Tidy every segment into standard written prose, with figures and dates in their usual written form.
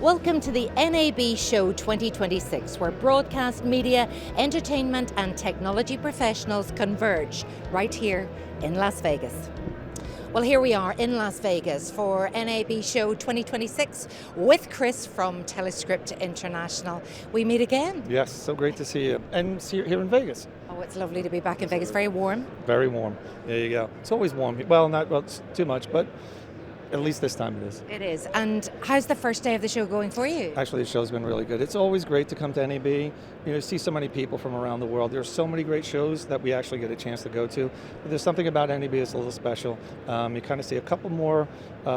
Welcome to the NAB Show 2026, where broadcast, media, entertainment and technology professionals converge right here in Las Vegas. Well, here we are in Las Vegas for NAB Show 2026 with Chris from Telescript International. We meet again. Yes, so great to see you. And see you here in Vegas. Oh, it's lovely to be back in Vegas. Very warm. Very warm. There you go. It's always warm. Well, not it's too much, but at least this time it is. It is. And how's the first day of the show going for you? Actually, the show's been really good. It's always great to come to NAB. See so many people from around the world. There's so many great shows that we actually get a chance to go to. But there's something about NAB that's a little special. You kind of see a couple more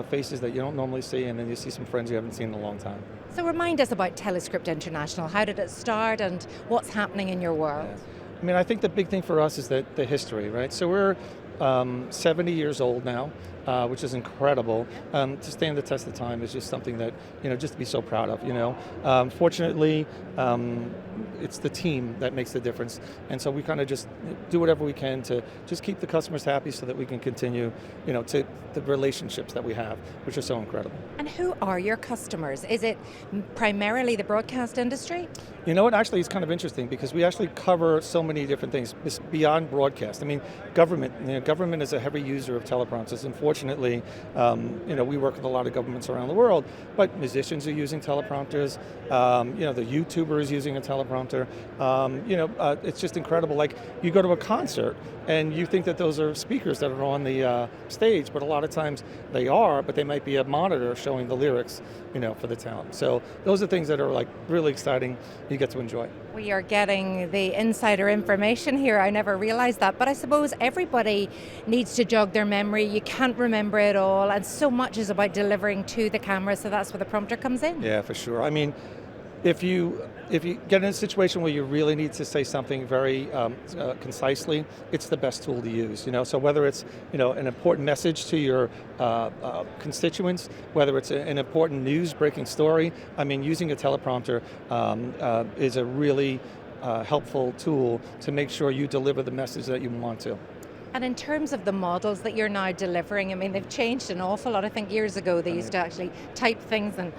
faces that you don't normally see, and then you see some friends you haven't seen in a long time. So remind us about Telescript International. How did it start and what's happening in your world? Yeah. I think the big thing for us is that the history, right? So we're 70 years old now, which is incredible. To stand the test of time is just something that, just to be so proud of, Fortunately, it's the team that makes the difference. And so we kind of just do whatever we can to just keep the customers happy so that we can continue, to the relationships that we have, which are so incredible. And who are your customers? Is it primarily the broadcast industry? You know what, actually it's kind of interesting because we actually cover so many different things beyond broadcast. Government is a heavy user of teleprompters. Unfortunately, we work with a lot of governments around the world, but musicians are using teleprompters, the YouTuber is using a teleprompter. It's just incredible. Like you go to a concert and you think that those are speakers that are on the stage, but a lot of times they are, but they might be a monitor showing the lyrics, for the talent. So those are things that are like really exciting, you get to enjoy. We are getting the insider information here. I never realized that, but I suppose everybody needs to jog their memory. You can't remember it all, and so much is about delivering to the camera, so that's where the prompter comes in. Yeah, for sure. If you get in a situation where you really need to say something very concisely, it's the best tool to use. So whether it's an important message to your constituents, whether it's an important news breaking story, using a teleprompter is a really helpful tool to make sure you deliver the message that you want to. And in terms of the models that you're now delivering, they've changed an awful lot. I think years ago they used to actually type things and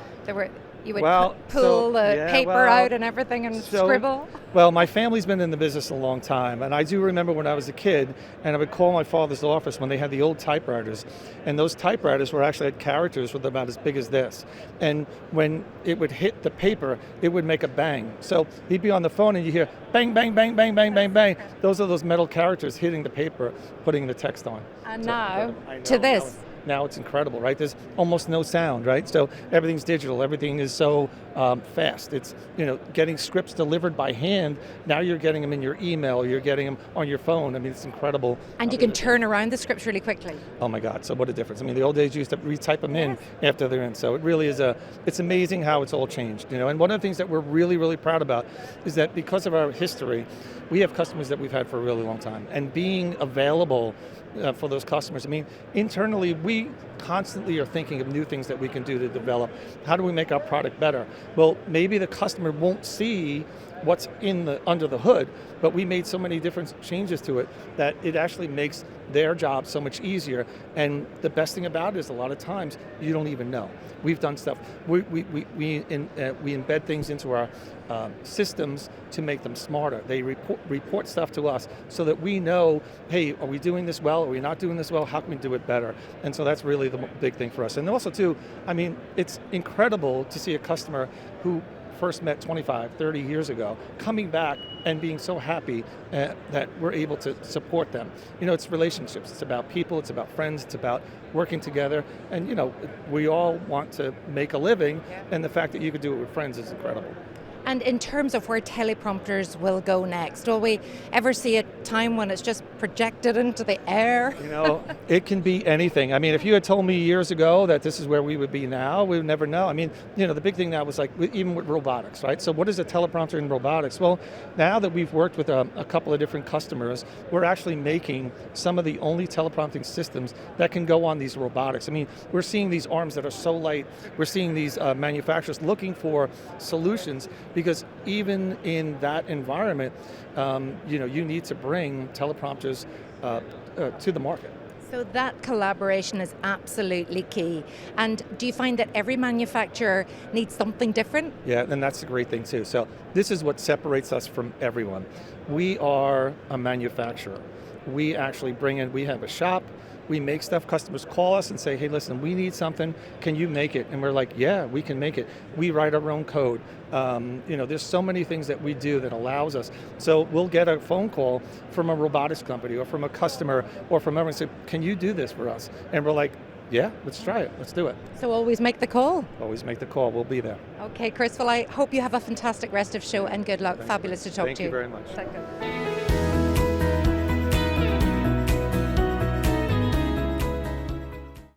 you would pull the paper out and everything and scribble. Well, my family's been in the business a long time, and I do remember when I was a kid, and I would call my father's office when they had the old typewriters, and those typewriters had characters with about as big as this, and when it would hit the paper, it would make a bang. So he'd be on the phone and you hear bang, bang, bang, bang, bang, bang, bang. Those are those metal characters hitting the paper, putting the text on. And now, to this. Now it's incredible, right? There's almost no sound, right? So everything's digital. Everything is so fast. It's, getting scripts delivered by hand. Now you're getting them in your email. You're getting them on your phone. It's incredible. And you can turn around the scripts really quickly. Oh my God, so what a difference. The old days you used to retype them in after they're in. So it really is it's amazing how it's all changed, And one of the things that we're really, really proud about is that because of our history, we have customers that we've had for a really long time. And being available for those customers. Internally, we constantly are thinking of new things that we can do to develop. How do we make our product better? Well, maybe the customer won't see what's under the hood, but we made so many different changes to it that it actually makes their job so much easier. And the best thing about it is a lot of times you don't even know. We've done stuff. We embed things into our systems to make them smarter. They report stuff to us so that we know, hey, are we doing this well? Are we not doing this well? How can we do it better? And so that's really the big thing for us. And also too, it's incredible to see a customer who first met 25, 30 years ago, coming back and being so happy that we're able to support them. It's relationships. It's about people. It's about friends. It's about working together. And, we all want to make a living, and the fact that you could do it with friends is incredible. And in terms of where teleprompters will go next, will we ever see a time when it's just projected into the air? It can be anything. If you had told me years ago that this is where we would be now, we would never know. The big thing now was even with robotics, right? So what is a teleprompter in robotics? Well, now that we've worked with a couple of different customers, we're actually making some of the only teleprompting systems that can go on these robotics. We're seeing these arms that are so light. We're seeing these manufacturers looking for solutions because even in that environment, you need to bring teleprompters to the market. So that collaboration is absolutely key. And do you find that every manufacturer needs something different? Yeah, and that's the great thing too. So this is what separates us from everyone. We are a manufacturer. We actually we have a shop, we make stuff, customers call us and say, hey, listen, we need something, can you make it? And we're like, yeah, we can make it. We write our own code. There's so many things that we do that allows us. So we'll get a phone call from a robotics company or from a customer or from everyone and say, can you do this for us? And we're like, yeah, let's try it, let's do it. So always make the call. Always make the call, we'll be there. Okay, Chris, well, I hope you have a fantastic rest of show and good luck. Fabulous to talk to you. Thank you very much. Thank you.